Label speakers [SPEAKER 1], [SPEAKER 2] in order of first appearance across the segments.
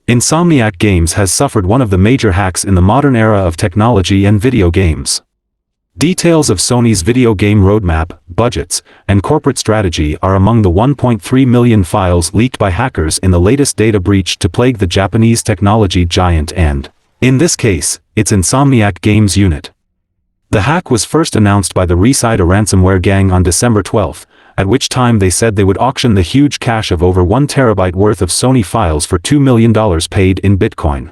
[SPEAKER 1] Insomniac Games has suffered one of the major hacks in the modern era of technology and video games. Details of Sony's video game roadmap, budgets, and corporate strategy are among the 1.3 million files leaked by hackers in the latest data breach to plague the Japanese technology giant and, in this case, its Insomniac Games unit. The hack was first announced by the Reside, a ransomware gang, on December 12, at which time they said they would auction the huge cache of over 1 terabyte worth of Sony files for $2 million paid in Bitcoin.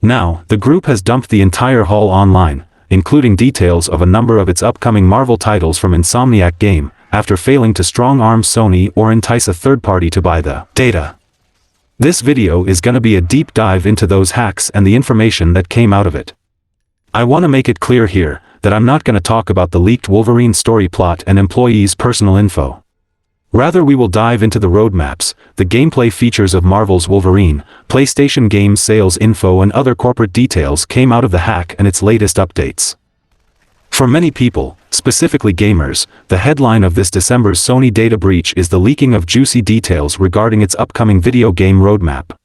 [SPEAKER 1] Now, the group has dumped the entire haul online, including details of a number of its upcoming Marvel titles from Insomniac Game, after failing to strong-arm Sony or entice a third party to buy the data. This video is gonna be a deep dive into those hacks and the information that came out of it. I want to make it clear here that I'm not going to talk about the leaked Wolverine story plot and employees' personal info. Rather, we will dive into the roadmaps, the gameplay features of Marvel's Wolverine, PlayStation Games sales info, and other corporate details came out of the hack and its latest updates. For many people, specifically gamers, the headline of this December's Sony data breach is the leaking of juicy details regarding its upcoming video game roadmap.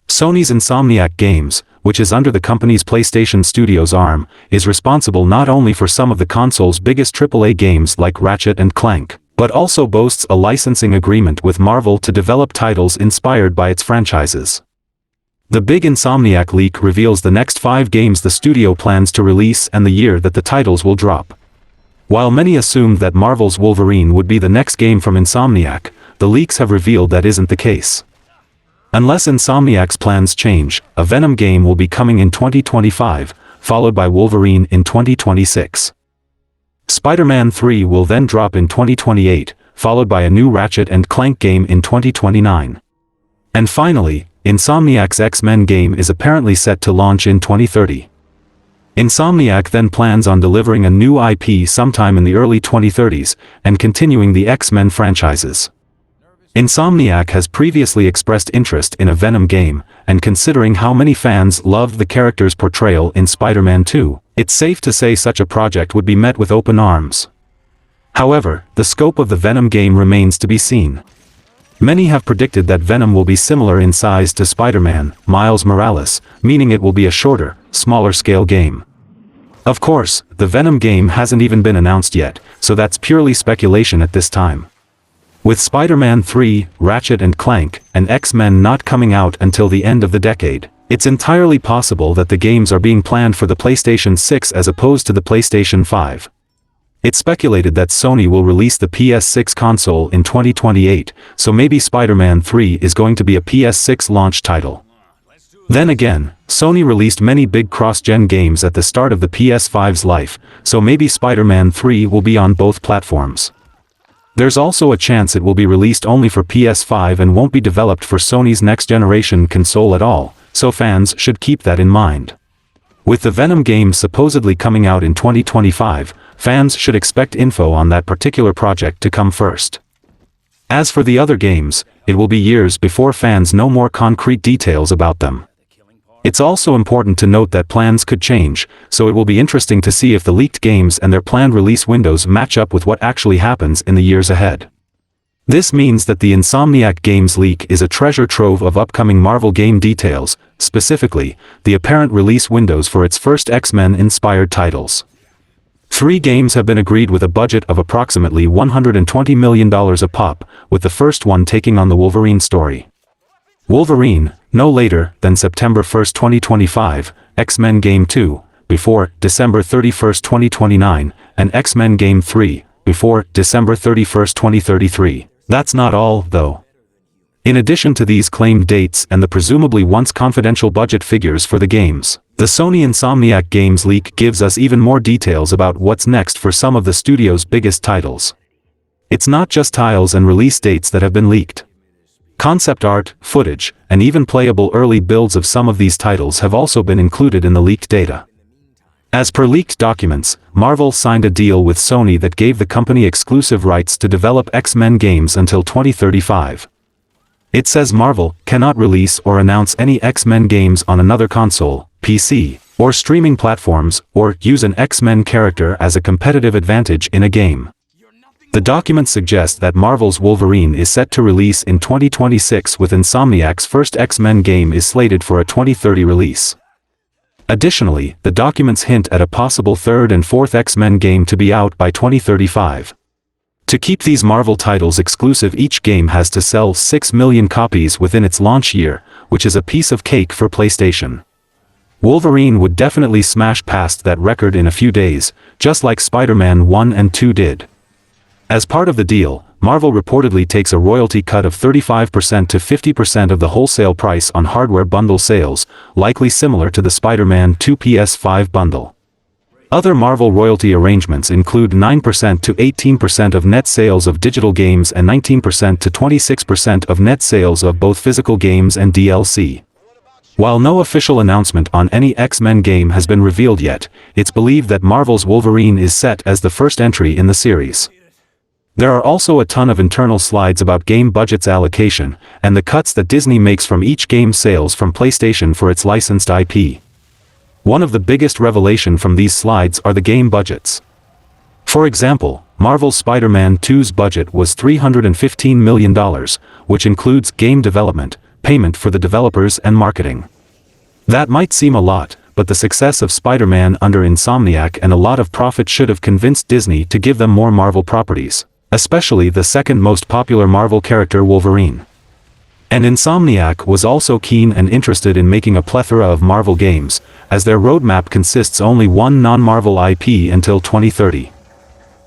[SPEAKER 1] Sony's Insomniac Games, which is under the company's PlayStation Studios arm, is responsible not only for some of the console's biggest AAA games like Ratchet and Clank, but also boasts a licensing agreement with Marvel to develop titles inspired by its franchises. The big Insomniac leak reveals the next 5 games the studio plans to release and the year that the titles will drop. While many assumed that Marvel's Wolverine would be the next game from Insomniac, the leaks have revealed that isn't the case. Unless Insomniac's plans change, a Venom game will be coming in 2025, followed by Wolverine in 2026. Spider-Man 3 will then drop in 2028, followed by a new Ratchet and Clank game in 2029. And finally, Insomniac's X-Men game is apparently set to launch in 2030. Insomniac then plans on delivering a new IP sometime in the early 2030s, and continuing the X-Men franchises. Insomniac has previously expressed interest in a Venom game, and considering how many fans loved the character's portrayal in Spider-Man 2, it's safe to say such a project would be met with open arms. However, the scope of the Venom game remains to be seen. Many have predicted that Venom will be similar in size to Spider-Man, Miles Morales, meaning it will be a shorter, smaller-scale game. Of course, the Venom game hasn't even been announced yet, so that's purely speculation at this time. With Spider-Man 3, Ratchet and Clank, and X-Men not coming out until the end of the decade, it's entirely possible that the games are being planned for the PlayStation 6 as opposed to the PlayStation 5. It's speculated that Sony will release the PS6 console in 2028, so maybe Spider-Man 3 is going to be a PS6 launch title. Then again, Sony released many big cross-gen games at the start of the PS5's life, so maybe Spider-Man 3 will be on both platforms. There's also a chance it will be released only for PS5 and won't be developed for Sony's next-generation console at all, so fans should keep that in mind. With the Venom game supposedly coming out in 2025, fans should expect info on that particular project to come first. As for the other games, it will be years before fans know more concrete details about them. It's also important to note that plans could change, so it will be interesting to see if the leaked games and their planned release windows match up with what actually happens in the years ahead. This means that the Insomniac Games leak is a treasure trove of upcoming Marvel game details, specifically, the apparent release windows for its first X-Men-inspired titles. 3 games have been agreed with a budget of approximately $120 million a pop, with the first one taking on the Wolverine story. Wolverine, no later than September 1, 2025, X-Men Game 2, before December 31, 2029, and X-Men Game 3, before December 31, 2033. That's not all, though. In addition to these claimed dates and the presumably once confidential budget figures for the games, the Sony Insomniac Games leak gives us even more details about what's next for some of the studio's biggest titles. It's not just titles and release dates that have been leaked. Concept art, footage, and even playable early builds of some of these titles have also been included in the leaked data. As per leaked documents, Marvel signed a deal with Sony that gave the company exclusive rights to develop X-Men games until 2035. It says Marvel cannot release or announce any X-Men games on another console, PC, or streaming platforms, or use an X-Men character as a competitive advantage in a game. The documents suggest that Marvel's Wolverine is set to release in 2026, with Insomniac's first X-Men game is slated for a 2030 release. Additionally, the documents hint at a possible third and fourth X-Men game to be out by 2035. To keep these Marvel titles exclusive, each game has to sell 6 million copies within its launch year, which is a piece of cake for PlayStation. Wolverine would definitely smash past that record in a few days, just like Spider-Man 1 and 2 did. As part of the deal, Marvel reportedly takes a royalty cut of 35% to 50% of the wholesale price on hardware bundle sales, likely similar to the Spider-Man 2 PS5 bundle. Other Marvel royalty arrangements include 9% to 18% of net sales of digital games and 19% to 26% of net sales of both physical games and DLC. While no official announcement on any X-Men game has been revealed yet, it's believed that Marvel's Wolverine is set as the first entry in the series. There are also a ton of internal slides about game budgets allocation, and the cuts that Disney makes from each game sales from PlayStation for its licensed IP. One of the biggest revelations from these slides are the game budgets. For example, Marvel's Spider-Man 2's budget was $315 million, which includes game development, payment for the developers and marketing. That might seem a lot, but the success of Spider-Man under Insomniac and a lot of profit should have convinced Disney to give them more Marvel properties, especially the second most popular Marvel character, Wolverine. And Insomniac was also keen and interested in making a plethora of Marvel games, as their roadmap consists only one non-Marvel IP until 2030.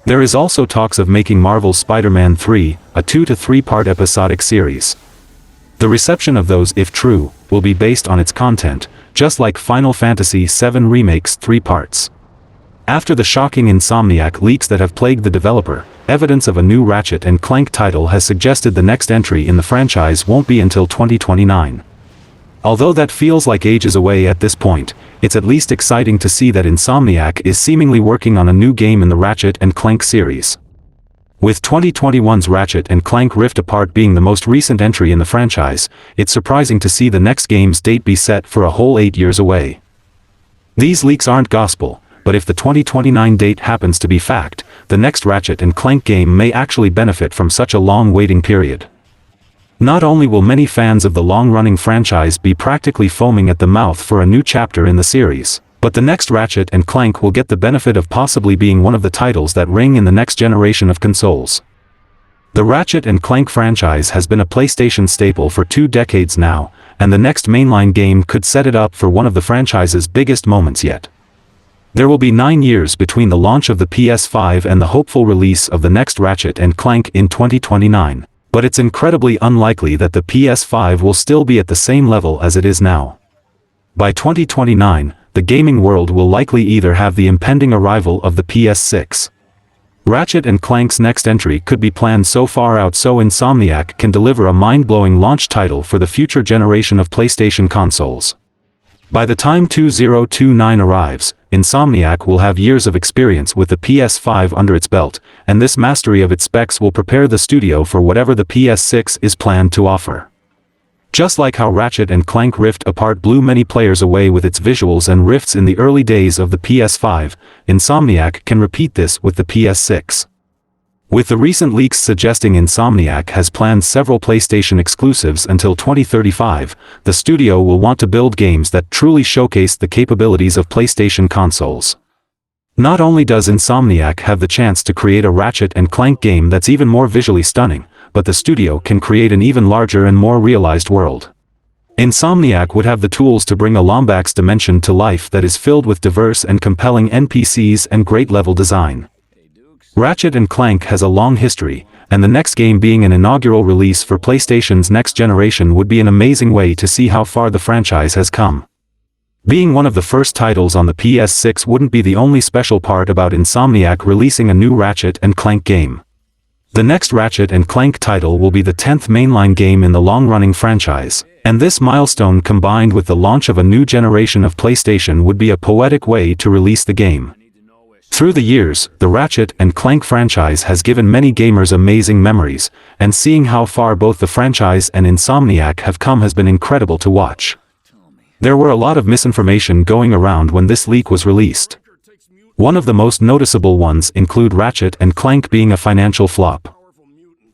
[SPEAKER 1] There is also talks of making Marvel's Spider-Man 3, a 2 to 3 part episodic series. The reception of those, if true, will be based on its content, just like Final Fantasy VII Remake's 3 parts. After the shocking Insomniac leaks that have plagued the developer, evidence of a new Ratchet & Clank title has suggested the next entry in the franchise won't be until 2029. Although that feels like ages away at this point, it's at least exciting to see that Insomniac is seemingly working on a new game in the Ratchet & Clank series. With 2021's Ratchet & Clank Rift Apart being the most recent entry in the franchise, it's surprising to see the next game's date be set for a whole 8 years away. These leaks aren't gospel, but if the 2029 date happens to be fact, the next Ratchet & Clank game may actually benefit from such a long waiting period. Not only will many fans of the long-running franchise be practically foaming at the mouth for a new chapter in the series, but the next Ratchet & Clank will get the benefit of possibly being one of the titles that ring in the next generation of consoles. The Ratchet & Clank franchise has been a PlayStation staple for 2 decades now, and the next mainline game could set it up for one of the franchise's biggest moments yet. There will be 9 years between the launch of the PS5 and the hopeful release of the next Ratchet & Clank in 2029, but it's incredibly unlikely that the PS5 will still be at the same level as it is now. By 2029, the gaming world will likely either have the impending arrival of the PS6. Ratchet & Clank's next entry could be planned so far out so Insomniac can deliver a mind-blowing launch title for the future generation of PlayStation consoles. By the time 2029 arrives, Insomniac will have years of experience with the PS5 under its belt, and this mastery of its specs will prepare the studio for whatever the PS6 is planned to offer. Just like how Ratchet & Clank Rift Apart blew many players away with its visuals and riffs in the early days of the PS5, Insomniac can repeat this with the PS6. With the recent leaks suggesting Insomniac has planned several PlayStation exclusives until 2035, the studio will want to build games that truly showcase the capabilities of PlayStation consoles. Not only does Insomniac have the chance to create a Ratchet & Clank game that's even more visually stunning, but the studio can create an even larger and more realized world. Insomniac would have the tools to bring a Lombax dimension to life that is filled with diverse and compelling NPCs and great level design. Ratchet & Clank has a long history, and the next game being an inaugural release for PlayStation's next generation would be an amazing way to see how far the franchise has come. Being one of the first titles on the PS6 wouldn't be the only special part about Insomniac releasing a new Ratchet & Clank game. The next Ratchet & Clank title will be the 10th mainline game in the long-running franchise, and this milestone combined with the launch of a new generation of PlayStation would be a poetic way to release the game. Through the years, the Ratchet & Clank franchise has given many gamers amazing memories, and seeing how far both the franchise and Insomniac have come has been incredible to watch. There were a lot of misinformation going around when this leak was released. One of the most noticeable ones include Ratchet and Clank being a financial flop.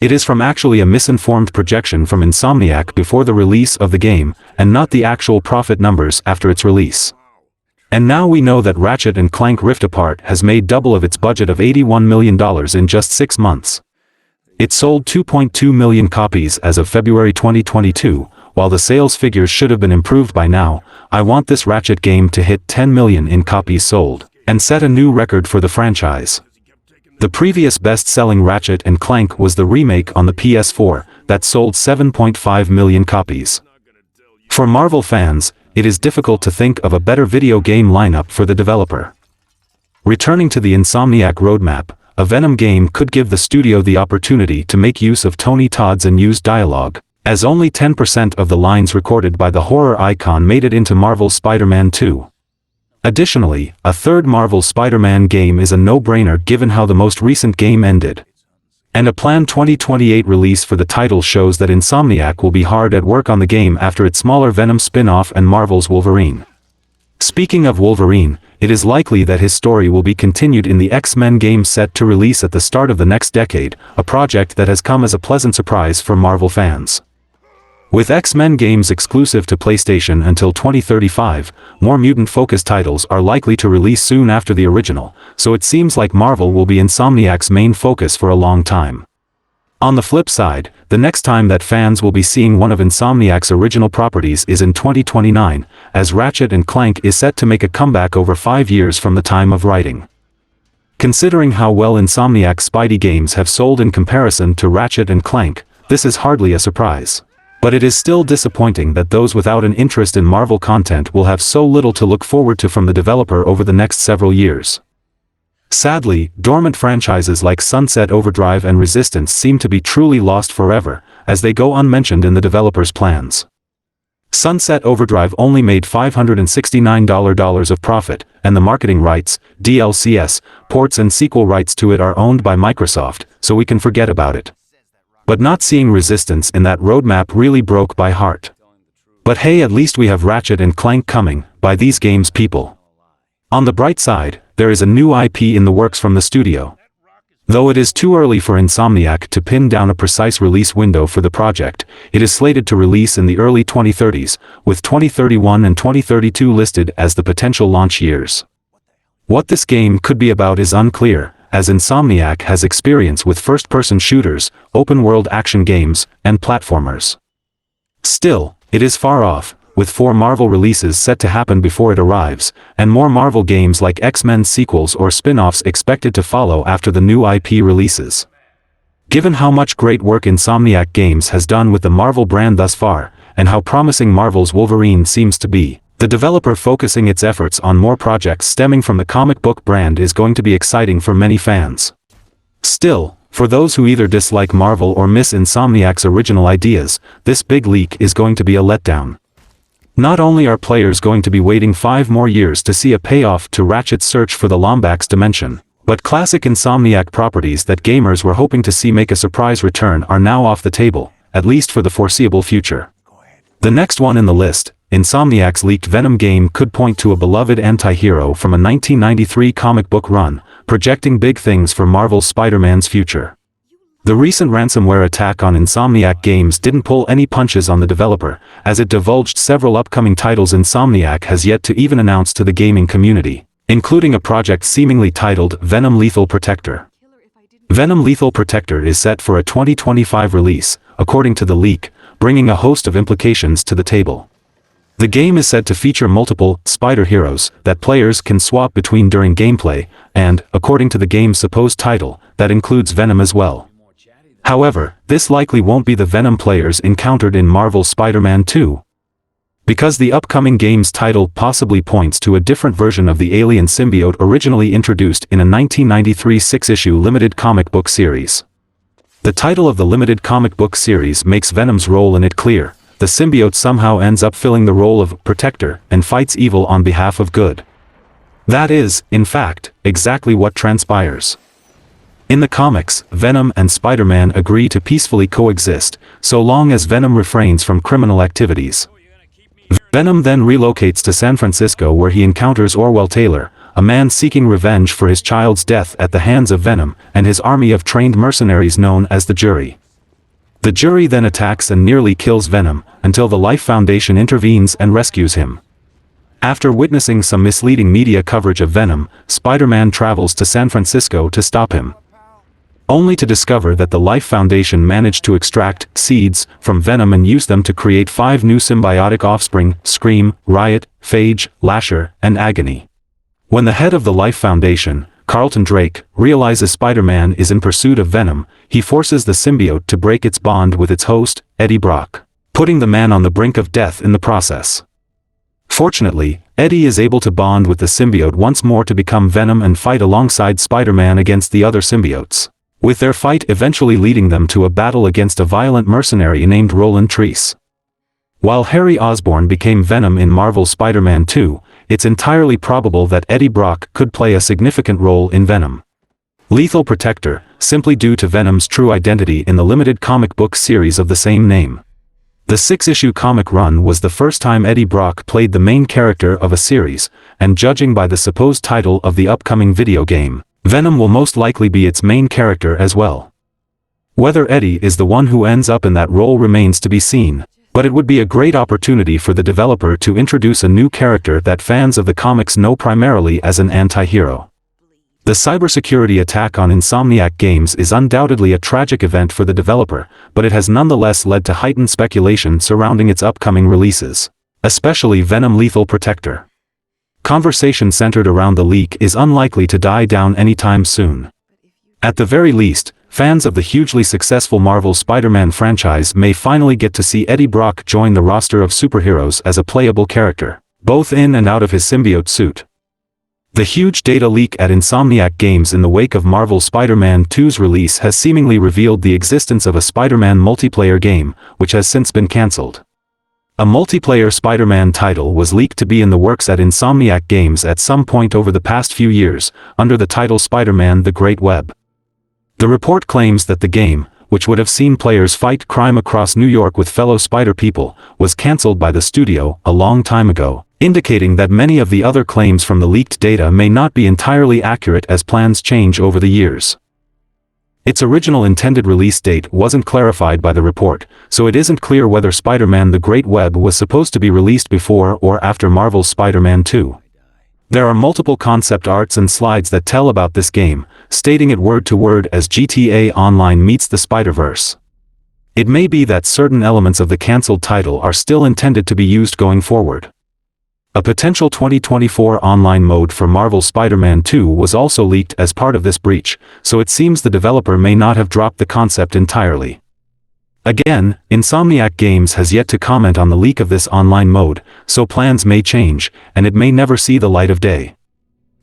[SPEAKER 1] It is from actually a misinformed projection from Insomniac before the release of the game, and not the actual profit numbers after its release. And now we know that Ratchet and Clank Rift Apart has made double of its budget of $81 million in just 6 months. It sold 2.2 million copies as of February 2022, while the sales figures should have been improved by now. I want this Ratchet game to hit 10 million in copies sold, and set a new record for the franchise. The previous best-selling Ratchet and Clank was the remake on the PS4, that sold 7.5 million copies. For Marvel fans, it is difficult to think of a better video game lineup for the developer. Returning to the Insomniac roadmap, a Venom game could give the studio the opportunity to make use of Tony Todd's unused dialogue, as only 10% of the lines recorded by the horror icon made it into Marvel's Spider-Man 2. Additionally, a third Marvel Spider-Man game is a no-brainer given how the most recent game ended. And a planned 2028 release for the title shows that Insomniac will be hard at work on the game after its smaller Venom spin-off and Marvel's Wolverine. Speaking of Wolverine, it is likely that his story will be continued in the X-Men game set to release at the start of the next decade, a project that has come as a pleasant surprise for Marvel fans. With X-Men games exclusive to PlayStation until 2035, more mutant-focused titles are likely to release soon after the original, so it seems like Marvel will be Insomniac's main focus for a long time. On the flip side, the next time that fans will be seeing one of Insomniac's original properties is in 2029, as Ratchet and Clank is set to make a comeback over 5 years from the time of writing. Considering how well Insomniac's Spidey games have sold in comparison to Ratchet and Clank, this is hardly a surprise. But it is still disappointing that those without an interest in Marvel content will have so little to look forward to from the developer over the next several years. Sadly, dormant franchises like Sunset Overdrive and Resistance seem to be truly lost forever, as they go unmentioned in the developer's plans. Sunset Overdrive only made $569 of profit, and the marketing rights, DLCs, ports and sequel rights to it are owned by Microsoft, so we can forget about it. But not seeing Resistance in that roadmap really broke my heart. But hey, at least we have Ratchet and Clank coming, by these games people. On the bright side, there is a new IP in the works from the studio. Though it is too early for Insomniac to pin down a precise release window for the project, it is slated to release in the early 2030s, with 2031 and 2032 listed as the potential launch years. What this game could be about is unclear, as Insomniac has experience with first-person shooters, open-world action games, and platformers. Still, it is far off, with 4 Marvel releases set to happen before it arrives, and more Marvel games like X-Men sequels or spin-offs expected to follow after the new IP releases. Given how much great work Insomniac Games has done with the Marvel brand thus far, and how promising Marvel's Wolverine seems to be, the developer focusing its efforts on more projects stemming from the comic book brand is going to be exciting for many fans. Still, for those who either dislike Marvel or miss Insomniac's original ideas, this big leak is going to be a letdown. Not only are players going to be waiting 5 more years to see a payoff to Ratchet's search for the Lombax dimension, but classic Insomniac properties that gamers were hoping to see make a surprise return are now off the table, at least for the foreseeable future. The next one in the list, Insomniac's leaked Venom game, could point to a beloved anti-hero from a 1993 comic book run, projecting big things for Marvel's Spider-Man's future. The recent ransomware attack on Insomniac Games didn't pull any punches on the developer, as it divulged several upcoming titles Insomniac has yet to even announce to the gaming community, including a project seemingly titled Venom Lethal Protector. Venom Lethal Protector is set for a 2025 release, according to the leak, bringing a host of implications to the table. The game is said to feature multiple spider heroes that players can swap between during gameplay, and, according to the game's supposed title, that includes Venom as well. However, this likely won't be the Venom players encountered in Marvel's Spider-Man 2. Because the upcoming game's title possibly points to a different version of the alien symbiote originally introduced in a 1993 6-issue limited comic book series. The title of the limited comic book series makes Venom's role in it clear. The symbiote somehow ends up filling the role of protector and fights evil on behalf of good. That is, in fact, exactly what transpires. In the comics, Venom and Spider-Man agree to peacefully coexist, so long as Venom refrains from criminal activities. Venom then relocates to San Francisco, where he encounters Orwell Taylor, a man seeking revenge for his child's death at the hands of Venom and his army of trained mercenaries known as the Jury. The Jury then attacks and nearly kills Venom, until the Life Foundation intervenes and rescues him. After witnessing some misleading media coverage of Venom, Spider-Man travels to San Francisco to stop him, only to discover that the Life Foundation managed to extract seeds from Venom and use them to create 5 new symbiotic offspring: Scream, Riot, Phage, Lasher, and Agony. When the head of the Life Foundation, Carlton Drake, realizes Spider-Man is in pursuit of Venom, he forces the symbiote to break its bond with its host, Eddie Brock, putting the man on the brink of death in the process. Fortunately, Eddie is able to bond with the symbiote once more to become Venom and fight alongside Spider-Man against the other symbiotes, with their fight eventually leading them to a battle against a violent mercenary named Roland Treese. While Harry Osborn became Venom in Marvel's Spider-Man 2, it's entirely probable that Eddie Brock could play a significant role in Venom. Lethal Protector, simply due to Venom's true identity in the limited comic book series of the same name. The 6-issue comic run was the first time Eddie Brock played the main character of a series, and judging by the supposed title of the upcoming video game, Venom will most likely be its main character as well. Whether Eddie is the one who ends up in that role remains to be seen, but it would be a great opportunity for the developer to introduce a new character that fans of the comics know primarily as an anti-hero. The cybersecurity attack on Insomniac Games is undoubtedly a tragic event for the developer, but it has nonetheless led to heightened speculation surrounding its upcoming releases, especially Venom Lethal Protector. Conversation centered around the leak is unlikely to die down anytime soon. At the very least, fans of the hugely successful Marvel Spider-Man franchise may finally get to see Eddie Brock join the roster of superheroes as a playable character, both in and out of his symbiote suit. The huge data leak at Insomniac Games in the wake of Marvel Spider-Man 2's release has seemingly revealed the existence of a Spider-Man multiplayer game, which has since been cancelled. A multiplayer Spider-Man title was leaked to be in the works at Insomniac Games at some point over the past few years, under the title Spider-Man: The Great Web. The report claims that the game, which would have seen players fight crime across New York with fellow Spider people, was cancelled by the studio a long time ago, indicating that many of the other claims from the leaked data may not be entirely accurate as plans change over the years. Its original intended release date wasn't clarified by the report, so it isn't clear whether Spider-Man: The Great Web was supposed to be released before or after Marvel's Spider-Man 2. There are multiple concept arts and slides that tell about this game, stating it word to word as GTA Online meets the Spider-Verse. It may be that certain elements of the cancelled title are still intended to be used going forward. A potential 2024 online mode for Marvel Spider-Man 2 was also leaked as part of this breach, so it seems the developer may not have dropped the concept entirely. Again, Insomniac Games has yet to comment on the leak of this online mode, so plans may change, and it may never see the light of day.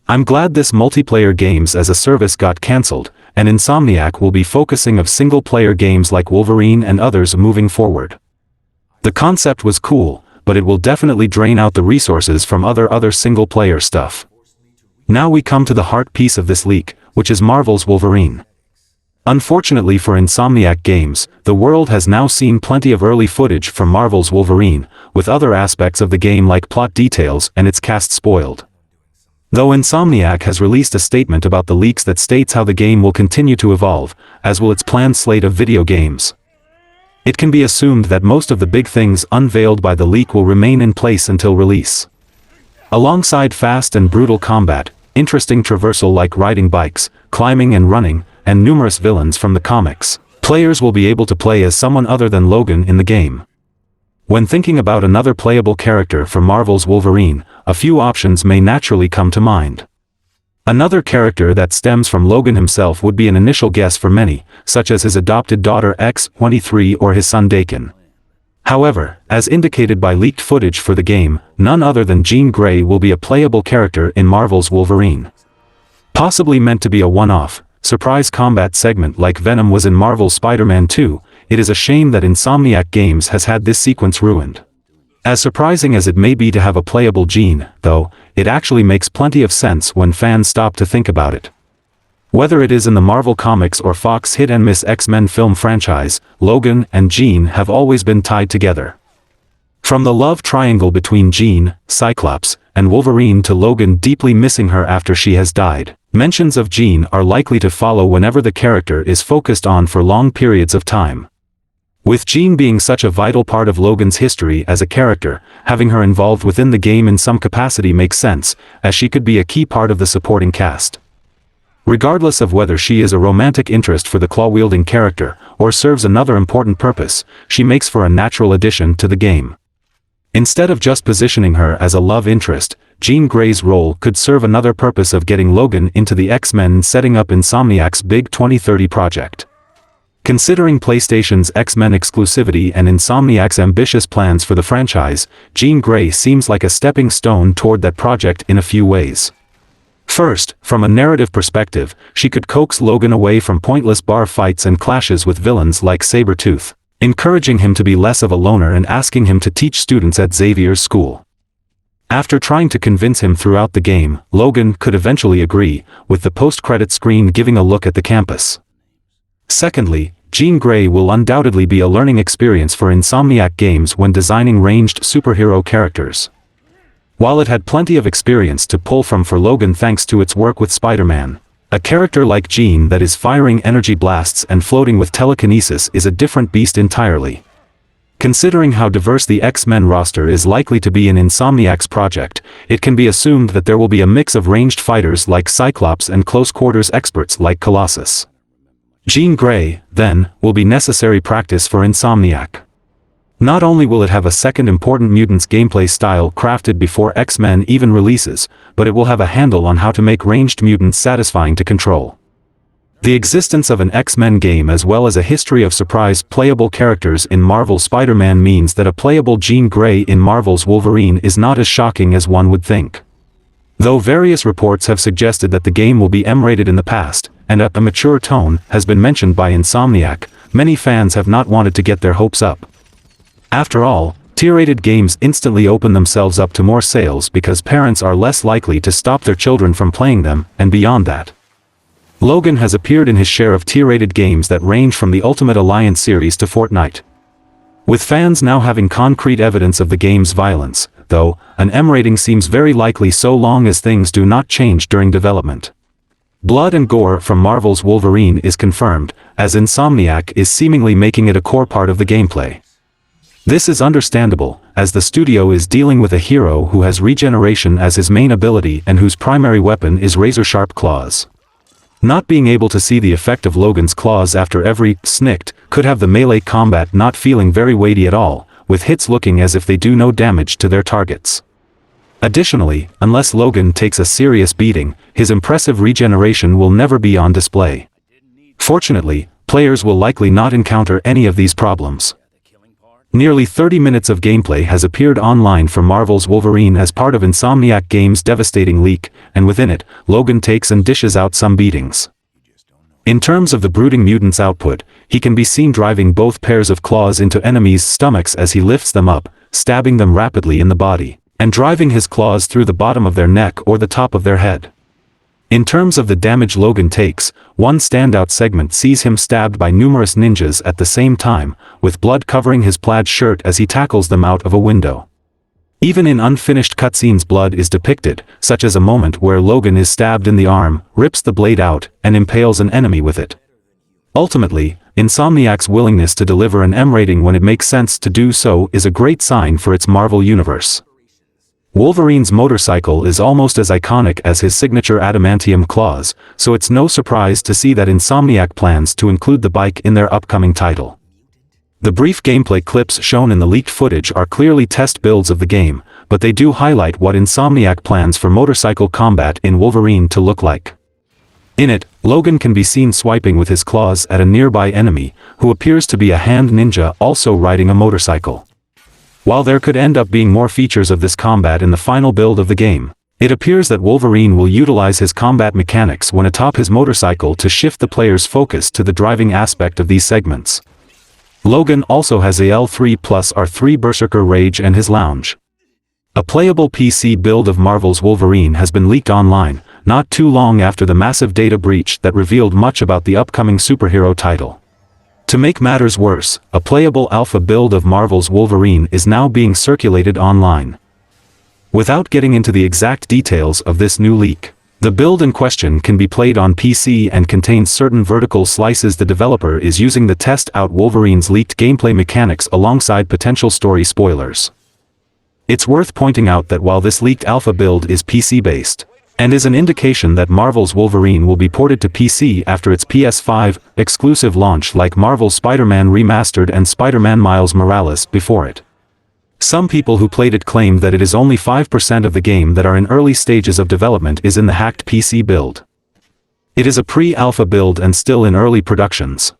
[SPEAKER 1] I'm glad this multiplayer games as a service got cancelled, and Insomniac will be focusing on single-player games like Wolverine and others moving forward. The concept was cool, but it will definitely drain out the resources from other single-player stuff. Now we come to the heart piece of this leak, which is Marvel's Wolverine. Unfortunately for Insomniac Games, the world has now seen plenty of early footage from Marvel's Wolverine, with other aspects of the game like plot details and its cast spoiled. Though Insomniac has released a statement about the leaks that states how the game will continue to evolve, as will its planned slate of video games. It can be assumed that most of the big things unveiled by the leak will remain in place until release. Alongside fast and brutal combat, interesting traversal like riding bikes, climbing and running, and numerous villains from the comics, players will be able to play as someone other than Logan in the game. When thinking about another playable character for Marvel's Wolverine, a few options may naturally come to mind. Another character that stems from Logan himself would be an initial guess for many, such as his adopted daughter X-23 or his son Daken. However, as indicated by leaked footage for the game, none other than Jean Grey will be a playable character in Marvel's Wolverine. Possibly meant to be a one-off, surprise combat segment like Venom was in Marvel's Spider-Man 2, it is a shame that Insomniac Games has had this sequence ruined. As surprising as it may be to have a playable Jean, though, it actually makes plenty of sense when fans stop to think about it. Whether it is in the Marvel Comics or Fox hit-and-miss X-Men film franchise, Logan and Jean have always been tied together. From the love triangle between Jean, Cyclops, and Wolverine to Logan deeply missing her after she has died, mentions of Jean are likely to follow whenever the character is focused on for long periods of time. With Jean being such a vital part of Logan's history as a character, having her involved within the game in some capacity makes sense, as she could be a key part of the supporting cast. Regardless of whether she is a romantic interest for the claw-wielding character, or serves another important purpose, she makes for a natural addition to the game. Instead of just positioning her as a love interest, Jean Grey's role could serve another purpose of getting Logan into the X-Men and setting up Insomniac's big 2030 project. Considering PlayStation's X-Men exclusivity and Insomniac's ambitious plans for the franchise, Jean Grey seems like a stepping stone toward that project in a few ways. First, from a narrative perspective, she could coax Logan away from pointless bar fights and clashes with villains like Sabretooth, encouraging him to be less of a loner and asking him to teach students at Xavier's school. After trying to convince him throughout the game, Logan could eventually agree, with the post-credit screen giving a look at the campus. Secondly, Jean Grey will undoubtedly be a learning experience for Insomniac Games when designing ranged superhero characters. While it had plenty of experience to pull from for Logan thanks to its work with Spider-Man, a character like Jean that is firing energy blasts and floating with telekinesis is a different beast entirely. Considering how diverse the X-Men roster is likely to be in Insomniac's project, it can be assumed that there will be a mix of ranged fighters like Cyclops and close-quarters experts like Colossus. Jean Grey, then, will be necessary practice for Insomniac. Not only will it have a second important mutants gameplay style crafted before X-Men even releases, but it will have a handle on how to make ranged mutants satisfying to control. The existence of an X-Men game as well as a history of surprise playable characters in Marvel's Spider-Man means that a playable Jean Grey in Marvel's Wolverine is not as shocking as one would think. Though various reports have suggested that the game will be M-rated in the past, and a mature tone has been mentioned by Insomniac, many fans have not wanted to get their hopes up. After all, tier-rated games instantly open themselves up to more sales because parents are less likely to stop their children from playing them, and beyond that. Logan has appeared in his share of tier-rated games that range from the Ultimate Alliance series to Fortnite. With fans now having concrete evidence of the game's violence, though, an M rating seems very likely so long as things do not change during development. Blood and gore from Marvel's Wolverine is confirmed, as Insomniac is seemingly making it a core part of the gameplay. This is understandable, as the studio is dealing with a hero who has regeneration as his main ability and whose primary weapon is razor-sharp claws. Not being able to see the effect of Logan's claws after every snicked could have the melee combat not feeling very weighty at all, with hits looking as if they do no damage to their targets. Additionally, unless Logan takes a serious beating, his impressive regeneration will never be on display. Fortunately, players will likely not encounter any of these problems. Nearly 30 minutes of gameplay has appeared online for Marvel's Wolverine as part of Insomniac Games' devastating leak, and within it, Logan takes and dishes out some beatings. In terms of the brooding mutant's output, he can be seen driving both pairs of claws into enemies' stomachs as he lifts them up, stabbing them rapidly in the body, and driving his claws through the bottom of their neck or the top of their head. In terms of the damage Logan takes, one standout segment sees him stabbed by numerous ninjas at the same time, with blood covering his plaid shirt as he tackles them out of a window. Even in unfinished cutscenes blood is depicted, such as a moment where Logan is stabbed in the arm, rips the blade out, and impales an enemy with it. Ultimately, Insomniac's willingness to deliver an M rating when it makes sense to do so is a great sign for its Marvel universe. Wolverine's motorcycle is almost as iconic as his signature adamantium claws, so it's no surprise to see that Insomniac plans to include the bike in their upcoming title. The brief gameplay clips shown in the leaked footage are clearly test builds of the game, but they do highlight what Insomniac plans for motorcycle combat in Wolverine to look like. In it, Logan can be seen swiping with his claws at a nearby enemy, who appears to be a hand ninja also riding a motorcycle. While there could end up being more features of this combat in the final build of the game, it appears that Wolverine will utilize his combat mechanics when atop his motorcycle to shift the player's focus to the driving aspect of these segments. Logan also has a L3 plus R3 Berserker Rage and his lounge. A playable PC build of Marvel's Wolverine has been leaked online, not too long after the massive data breach that revealed much about the upcoming superhero title. To make matters worse, a playable alpha build of Marvel's Wolverine is now being circulated online. Without getting into the exact details of this new leak, the build in question can be played on PC and contains certain vertical slices. The developer is using to test out Wolverine's leaked gameplay mechanics alongside potential story spoilers. It's worth pointing out that while this leaked alpha build is PC-based, and is an indication that Marvel's Wolverine will be ported to PC after its PS5 exclusive launch like Marvel's Spider-Man Remastered and Spider-Man Miles Morales before it. Some people who played it claimed that it is only 5% of the game that are in early stages of development is in the hacked PC build. It is a pre-alpha build and still in early productions.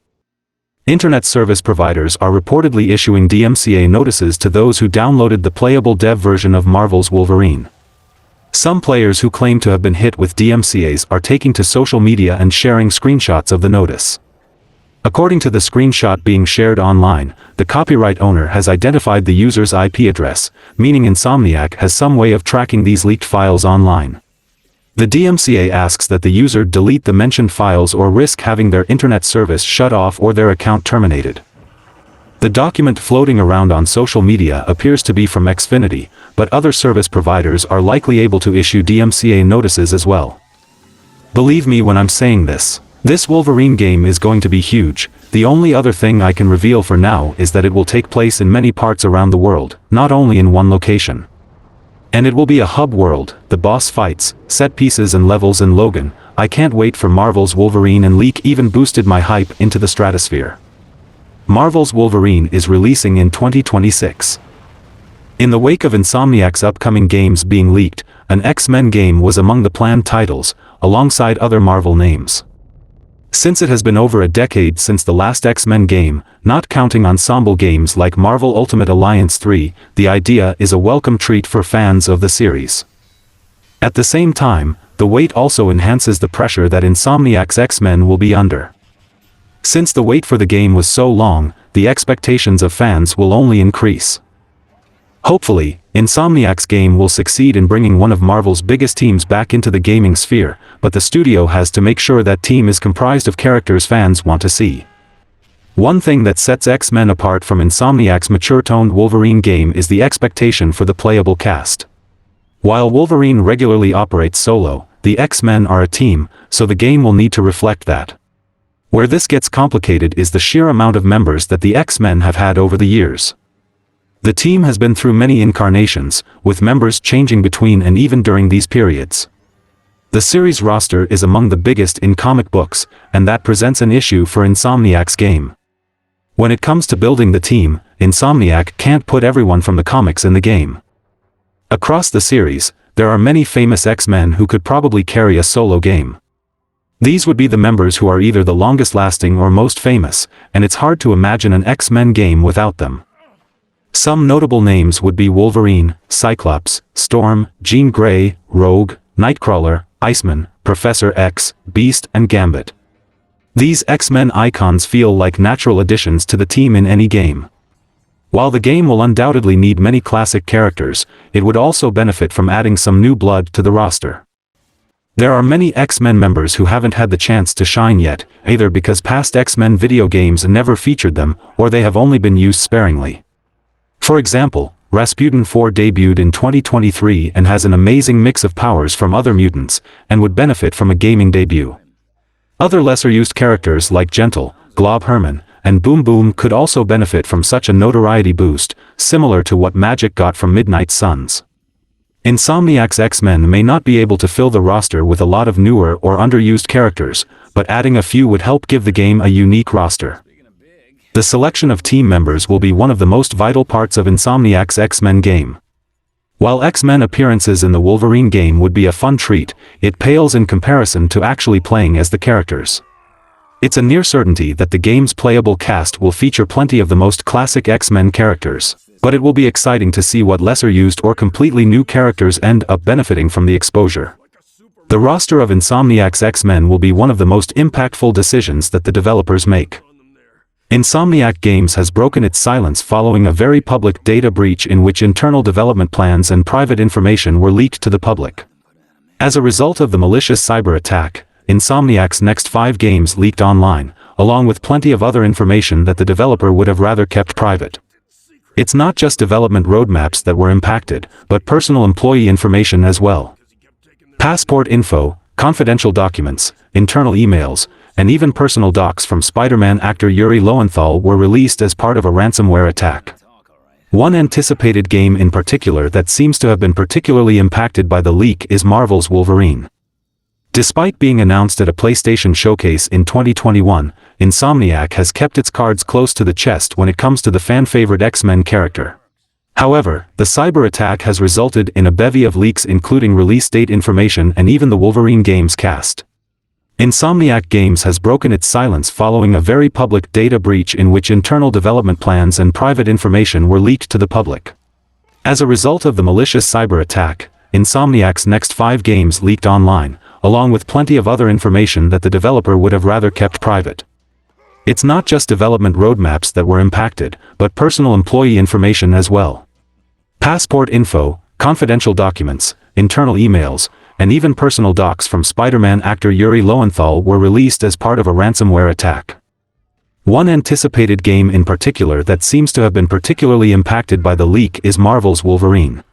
[SPEAKER 1] Internet service providers are reportedly issuing DMCA notices to those who downloaded the playable dev version of Marvel's Wolverine. Some players who claim to have been hit with DMCAs are taking to social media and sharing screenshots of the notice. According to the screenshot being shared online, the copyright owner has identified the user's IP address, meaning Insomniac has some way of tracking these leaked files online. The DMCA asks that the user delete the mentioned files or risk having their internet service shut off or their account terminated. The document floating around on social media appears to be from Xfinity, but other service providers are likely able to issue DMCA notices as well. Believe me when I'm saying this. This Wolverine game is going to be huge. The only other thing I can reveal for now is that it will take place in many parts around the world, not only in one location. And it will be a hub world, the boss fights, set pieces and levels in Logan. I can't wait for Marvel's Wolverine, and leak even boosted my hype into the stratosphere. Marvel's Wolverine is releasing in 2026. In the wake of Insomniac's upcoming games being leaked, an X-Men game was among the planned titles, alongside other Marvel names. Since it has been over a decade since the last X-Men game, not counting ensemble games like Marvel Ultimate Alliance 3, the idea is a welcome treat for fans of the series. At the same time, the wait also enhances the pressure that Insomniac's X-Men will be under. Since the wait for the game was so long, the expectations of fans will only increase. Hopefully, Insomniac's game will succeed in bringing one of Marvel's biggest teams back into the gaming sphere, but the studio has to make sure that team is comprised of characters fans want to see. One thing that sets X-Men apart from Insomniac's mature-toned Wolverine game is the expectation for the playable cast. While Wolverine regularly operates solo, the X-Men are a team, so the game will need to reflect that. Where this gets complicated is the sheer amount of members that the X-Men have had over the years. The team has been through many incarnations, with members changing between and even during these periods. The series roster is among the biggest in comic books, and that presents an issue for Insomniac's game. When it comes to building the team, Insomniac can't put everyone from the comics in the game. Across the series, there are many famous X-Men who could probably carry a solo game. These would be the members who are either the longest lasting or most famous, and it's hard to imagine an X-Men game without them. Some notable names would be Wolverine, Cyclops, Storm, Jean Grey, Rogue, Nightcrawler, Iceman, Professor X, Beast and Gambit. These X-Men icons feel like natural additions to the team in any game. While the game will undoubtedly need many classic characters, it would also benefit from adding some new blood to the roster. There are many X-Men members who haven't had the chance to shine yet, either because past X-Men video games never featured them, or they have only been used sparingly. For example, Rasputin 4 debuted in 2023 and has an amazing mix of powers from other mutants, and would benefit from a gaming debut. Other lesser-used characters like Gentle, Glob Herman, and Boom Boom could also benefit from such a notoriety boost, similar to what Magic got from Midnight Suns. Insomniac's X-Men may not be able to fill the roster with a lot of newer or underused characters, but adding a few would help give the game a unique roster. The selection of team members will be one of the most vital parts of Insomniac's X-Men game. While X-Men appearances in the Wolverine game would be a fun treat, it pales in comparison to actually playing as the characters. It's a near certainty that the game's playable cast will feature plenty of the most classic X-Men characters, but it will be exciting to see what lesser-used or completely new characters end up benefiting from the exposure. The roster of Insomniac's X-Men will be one of the most impactful decisions that the developers make. Insomniac Games has broken its silence following a very public data breach in which internal development plans and private information were leaked to the public. As a result of the malicious cyber attack, Insomniac's next 5 games leaked online, along with plenty of other information that the developer would have rather kept private. It's not just development roadmaps that were impacted, but personal employee information as well. Passport info, confidential documents, internal emails, and even personal docs from Spider-Man actor Yuri Lowenthal were released as part of a ransomware attack. One anticipated game in particular that seems to have been particularly impacted by the leak is Marvel's Wolverine. Despite being announced at a PlayStation showcase in 2021, Insomniac has kept its cards close to the chest when it comes to the fan-favorite X-Men character. However, the cyber attack has resulted in a bevy of leaks including release date information and even the Wolverine game's cast. Insomniac Games has broken its silence following a very public data breach in which internal development plans and private information were leaked to the public. As a result of the malicious cyber attack, Insomniac's next 5 games leaked online, along with plenty of other information that the developer would have rather kept private. It's not just development roadmaps that were impacted, but personal employee information as well. Passport info, confidential documents, internal emails, and even personal docs from Spider-Man actor Yuri Lowenthal were released as part of a ransomware attack. One anticipated game in particular that seems to have been particularly impacted by the leak is Marvel's Wolverine.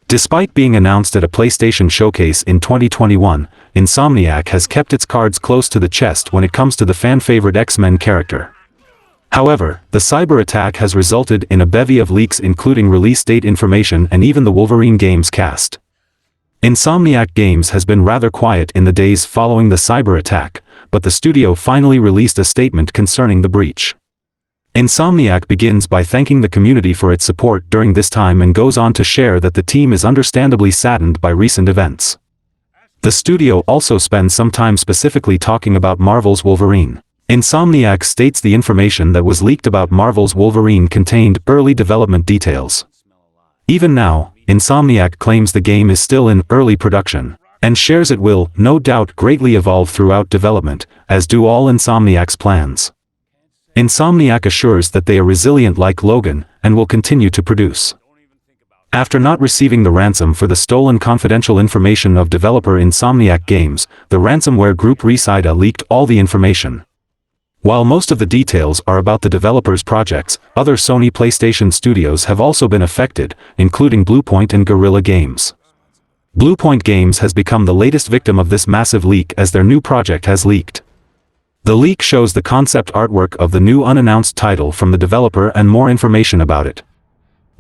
[SPEAKER 1] Despite being announced at a PlayStation showcase in 2021, Insomniac has kept its cards close to the chest when it comes to the fan-favorite X-Men character. However, the cyber attack has resulted in a bevy of leaks including release date information and even the Wolverine game's cast. Insomniac Games has been rather quiet in the days following the cyber attack, but the studio finally released a statement concerning the breach. Insomniac begins by thanking the community for its support during this time and goes on to share that the team is understandably saddened by recent events. The studio also spends some time specifically talking about Marvel's Wolverine. Insomniac states the information that was leaked about Marvel's Wolverine contained early development details. Even now, Insomniac claims the game is still in early production, and shares it will, no doubt, greatly evolve throughout development, as do all Insomniac's plans. Insomniac assures that they are resilient like Logan, and will continue to produce. After not receiving the ransom for the stolen confidential information of developer Insomniac Games, the ransomware group Resida leaked all the information. While most of the details are about the developers' projects, other Sony PlayStation studios have also been affected, including Bluepoint and Guerrilla Games. Bluepoint Games has become the latest victim of this massive leak as their new project has leaked. The leak shows the concept artwork of the new unannounced title from the developer and more information about it.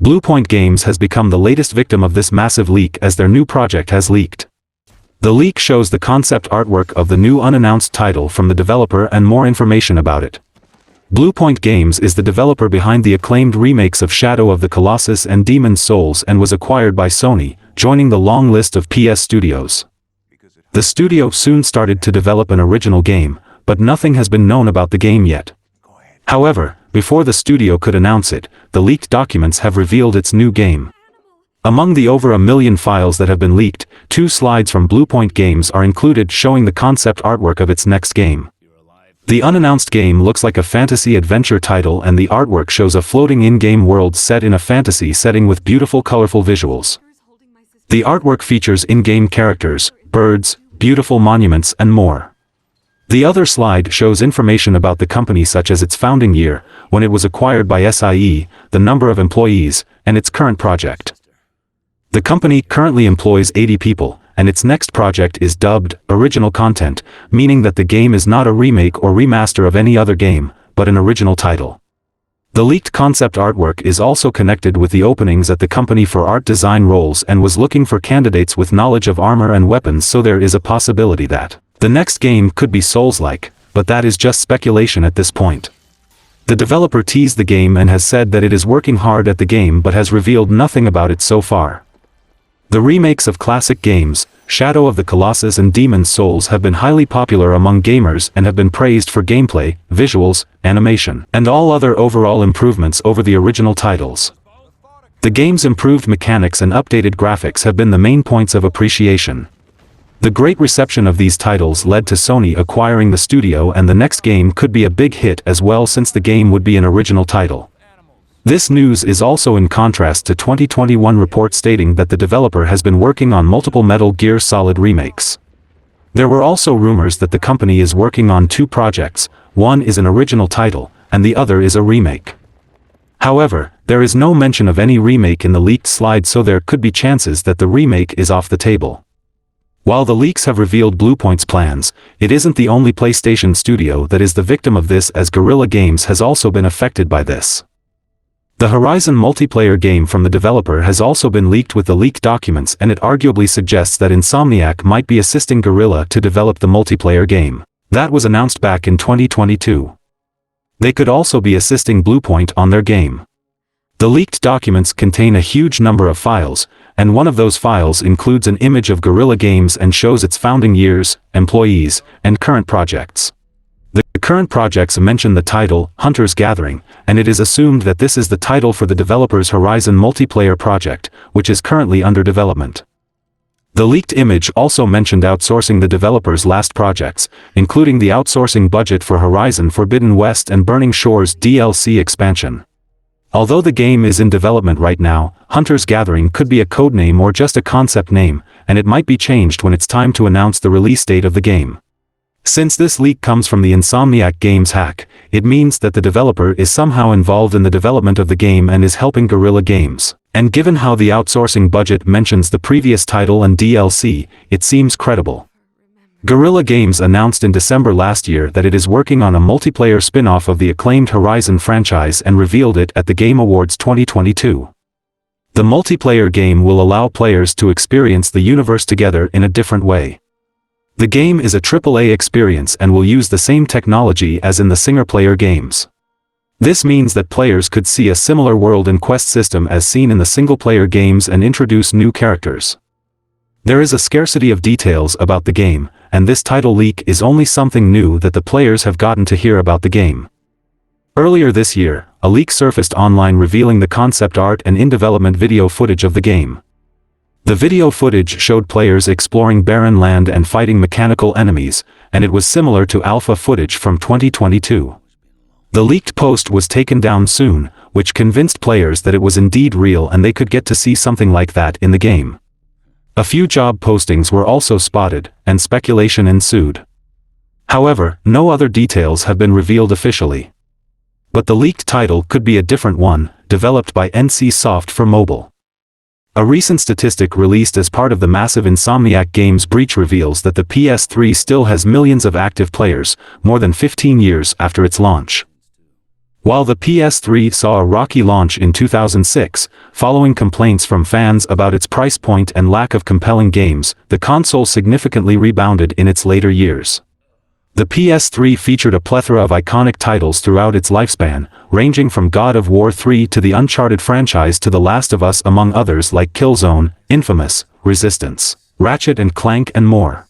[SPEAKER 1] Bluepoint Games has become the latest victim of this massive leak as their new project has leaked. The leak shows the concept artwork of the new unannounced title from the developer and more information about it. Bluepoint Games is the developer behind the acclaimed remakes of Shadow of the Colossus and Demon's Souls and was acquired by Sony, joining the long list of PS studios. The studio soon started to develop an original game, but nothing has been known about the game yet. However, before the studio could announce it, the leaked documents have revealed its new game. Among the over 1 million files that have been leaked, 2 slides from Bluepoint Games are included showing the concept artwork of its next game. The unannounced game looks like a fantasy adventure title and the artwork shows a floating in-game world set in a fantasy setting with beautiful colorful visuals. The artwork features in-game characters, birds, beautiful monuments and more. The other slide shows information about the company such as its founding year, when it was acquired by SIE, the number of employees, and its current project. The company currently employs 80 people, and its next project is dubbed Original Content, meaning that the game is not a remake or remaster of any other game, but an original title. The leaked concept artwork is also connected with the openings at the company for art design roles and was looking for candidates with knowledge of armor and weapons, so there is a possibility that the next game could be Souls-like, but that is just speculation at this point. The developer teased the game and has said that it is working hard at the game but has revealed nothing about it so far. The remakes of classic games, Shadow of the Colossus and Demon's Souls, have been highly popular among gamers and have been praised for gameplay, visuals, animation, and all other overall improvements over the original titles. The game's improved mechanics and updated graphics have been the main points of appreciation. The great reception of these titles led to Sony acquiring the studio, and the next game could be a big hit as well since the game would be an original title. This news is also in contrast to 2021 reports stating that the developer has been working on multiple Metal Gear Solid remakes. There were also rumors that the company is working on 2 projects, one is an original title, and the other is a remake. However, there is no mention of any remake in the leaked slide, so there could be chances that the remake is off the table. While the leaks have revealed Bluepoint's plans, it isn't the only PlayStation studio that is the victim of this, as Guerrilla Games has also been affected by this. The Horizon multiplayer game from the developer has also been leaked with the leaked documents, and it arguably suggests that Insomniac might be assisting Guerrilla to develop the multiplayer game. That was announced back in 2022. They could also be assisting Bluepoint on their game. The leaked documents contain a huge number of files, and one of those files includes an image of Guerrilla Games and shows its founding years, employees, and current projects. The current projects mention the title, Hunter's Gathering, and it is assumed that this is the title for the developer's Horizon multiplayer project, which is currently under development. The leaked image also mentioned outsourcing the developer's last projects, including the outsourcing budget for Horizon Forbidden West and Burning Shores DLC expansion. Although the game is in development right now, Hunter's Gathering could be a codename or just a concept name, and it might be changed when it's time to announce the release date of the game. Since this leak comes from the Insomniac Games hack, it means that the developer is somehow involved in the development of the game and is helping Guerrilla Games. And given how the outsourcing budget mentions the previous title and DLC, it seems credible. Guerrilla Games announced in December last year that it is working on a multiplayer spin-off of the acclaimed Horizon franchise and revealed it at the Game Awards 2022. The multiplayer game will allow players to experience the universe together in a different way. The game is a AAA experience and will use the same technology as in the single-player games. This means that players could see a similar world and quest system as seen in the single-player games and introduce new characters. There is a scarcity of details about the game, and this title leak is only something new that the players have gotten to hear about the game. Earlier this year, a leak surfaced online revealing the concept art and in-development video footage of the game. The video footage showed players exploring barren land and fighting mechanical enemies, and it was similar to alpha footage from 2022. The leaked post was taken down soon, which convinced players that it was indeed real and they could get to see something like that in the game. A few job postings were also spotted, and speculation ensued. However, no other details have been revealed officially. But the leaked title could be a different one, developed by NC Soft for mobile. A recent statistic released as part of the massive Insomniac Games breach reveals that the PS3 still has millions of active players, more than 15 years after its launch. While the PS3 saw a rocky launch in 2006, following complaints from fans about its price point and lack of compelling games, the console significantly rebounded in its later years. The PS3 featured a plethora of iconic titles throughout its lifespan, ranging from God of War 3 to the Uncharted franchise to The Last of Us, among others like Killzone, Infamous, Resistance, Ratchet and Clank and more.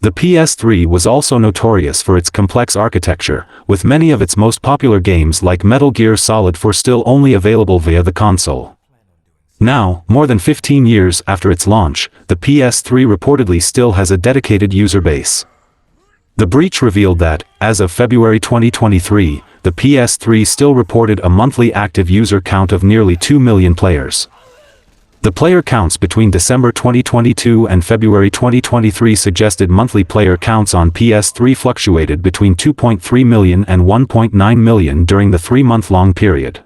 [SPEAKER 1] The PS3 was also notorious for its complex architecture, with many of its most popular games like Metal Gear Solid 4 still only available via the console. Now, more than 15 years after its launch, the PS3 reportedly still has a dedicated user base. The breach revealed that, as of February 2023, the PS3 still reported a monthly active user count of nearly 2 million players. The player counts between December 2022 and February 2023 suggested monthly player counts on PS3 fluctuated between 2.3 million and 1.9 million during the 3-month-long period.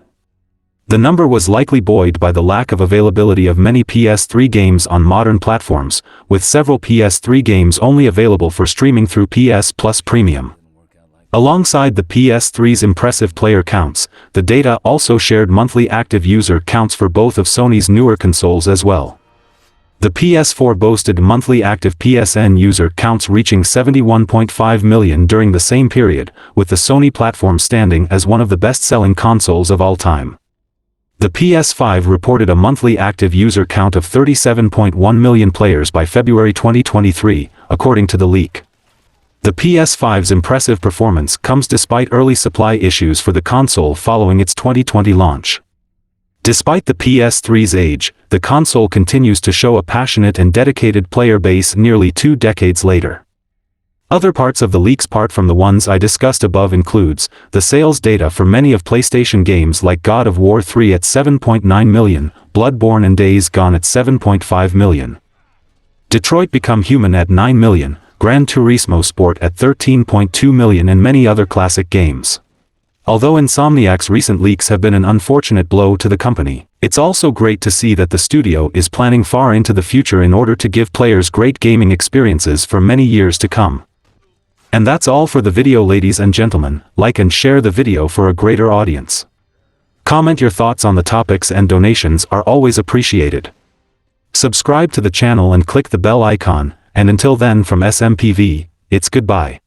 [SPEAKER 1] The number was likely buoyed by the lack of availability of many PS3 games on modern platforms, with several PS3 games only available for streaming through PS Plus Premium. Alongside the PS3's impressive player counts, the data also shared monthly active user counts for both of Sony's newer consoles as well. The PS4 boasted monthly active PSN user counts reaching 71.5 million during the same period, with the Sony platform standing as one of the best-selling consoles of all time. The PS5 reported a monthly active user count of 37.1 million players by February 2023, according to the leak. The PS5's impressive performance comes despite early supply issues for the console following its 2020 launch. Despite the PS3's age, the console continues to show a passionate and dedicated player base nearly 2 decades later. Other parts of the leaks apart from the ones I discussed above includes the sales data for many of PlayStation games like God of War 3 at 7.9 million, Bloodborne and Days Gone at 7.5 million. Detroit Become Human at 9 million, Gran Turismo Sport at $13.2 million and many other classic games. Although Insomniac's recent leaks have been an unfortunate blow to the company, it's also great to see that the studio is planning far into the future in order to give players great gaming experiences for many years to come. And that's all for the video, ladies and gentlemen. Like and share the video for a greater audience. Comment your thoughts on the topics, and donations are always appreciated. Subscribe to the channel and click the bell icon, and until then, from SMPV, it's goodbye.